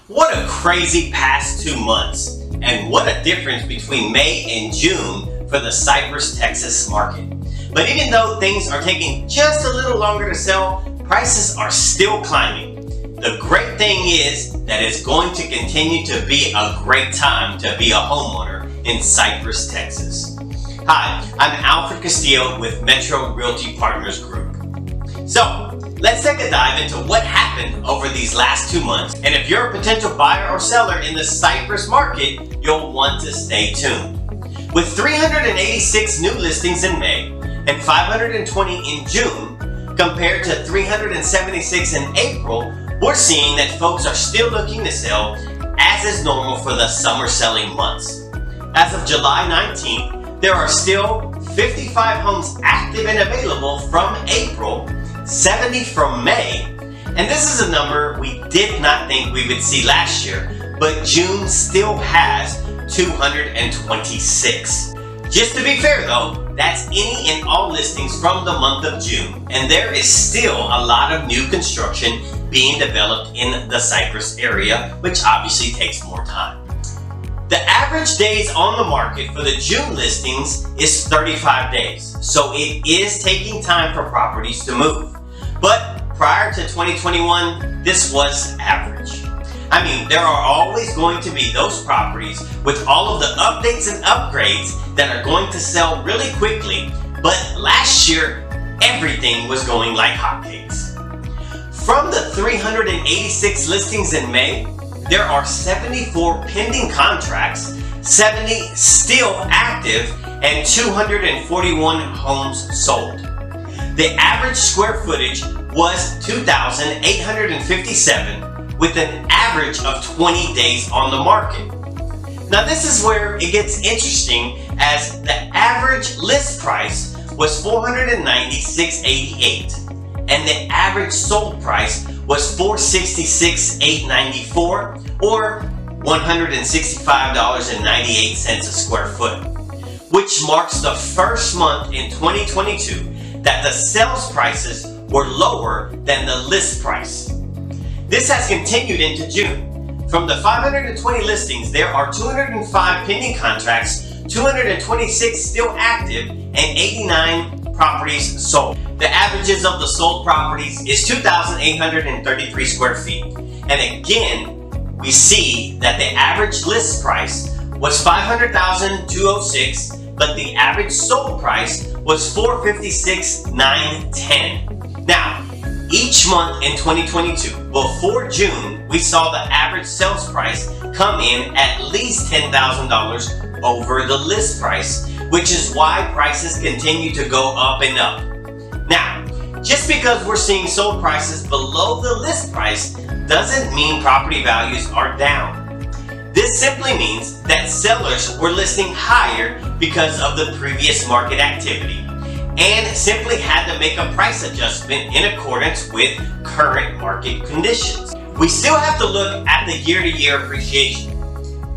What a crazy past 2 months, and what a difference between May and June for the Cypress, Texas market. But even though things are taking just a little longer to sell, prices are still climbing. The great thing is that it's going to continue to be a great time to be a homeowner in Cypress, Texas. Hi, I'm Alfred Castillo with Metro Realty Partners Group. So, let's take a dive into what happened over these last 2 months. And if you're a potential buyer or seller in the Cypress market, you'll want to stay tuned. With 386 new listings in May and 520 in June, compared to 376 in April, we're seeing that folks are still looking to sell as is normal for the summer selling months. As of July 19th, there are still 55 homes active and available from April, 70 from May, and this is a number we did not think we would see last year, but June still has 226. Just to be fair though, that's any and all listings from the month of June, and there is still a lot of new construction being developed in the Cypress area, which obviously takes more time. The average days on the market for the June listings is 35 days, so it is taking time for properties to move. But prior to 2021, this was average. I mean, there are always going to be those properties with all of the updates and upgrades that are going to sell really quickly, but last year, everything was going like hotcakes. From the 386 listings in May, there are 74 pending contracts, 70 still active, and 241 homes sold. The average square footage was 2,857 with an average of 20 days on the market. Now this is where it gets interesting, as the average list price was $496.88 and the average sold price was $466,894 or $165.98 a square foot, which marks the first month in 2022 that the sales prices were lower than the list price. This has continued into June. From the 520 listings, there are 205 pending contracts, 226 still active, and 89 properties sold. The averages of the sold properties is 2,833 square feet. And again, we see that the average list price was $500,206, but the average sold price was $456,910. Now, each month in 2022, before June, we saw the average sales price come in at least $10,000 over the list price, which is why prices continue to go up and up. Now, just because we're seeing sold prices below the list price doesn't mean property values are down. This simply means that sellers were listing higher because of the previous market activity and simply had to make a price adjustment in accordance with current market conditions. We still have to look at the year-to-year appreciation,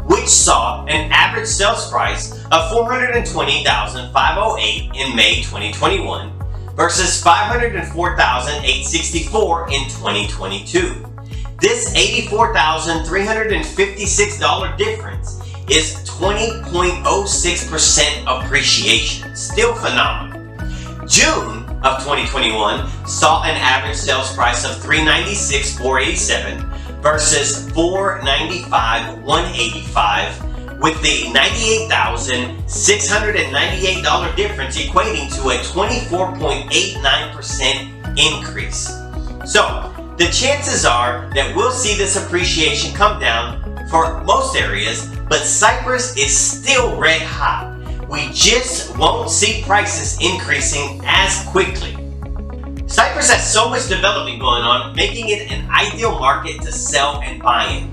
which saw an average sales price of $420,508 in May 2021 versus $504,864 in 2022. This $84,356 difference is 20.06% appreciation, still phenomenal. June of 2021 saw an average sales price of $396,487 versus $495,185, with the $98,698 difference equating to a 24.89% increase. So, the chances are that we'll see this appreciation come down for most areas, but Cypress is still red hot. We just won't see prices increasing as quickly. Cypress has so much development going on, making it an ideal market to sell and buy in.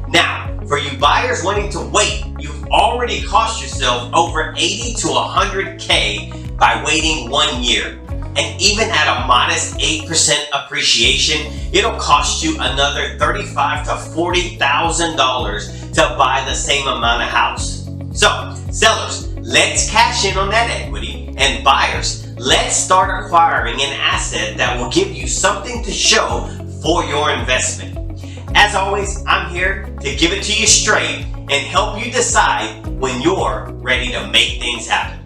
Now, for you buyers wanting to wait, you've already cost yourself over $80,000 to $100,000 by waiting 1 year. And even at a modest 8% appreciation, it'll cost you another $35,000 to $40,000 to buy the same amount of house. So, sellers, let's cash in on that equity, and buyers, let's start acquiring an asset that will give you something to show for your investment. As always, I'm here to give it to you straight and help you decide when you're ready to make things happen.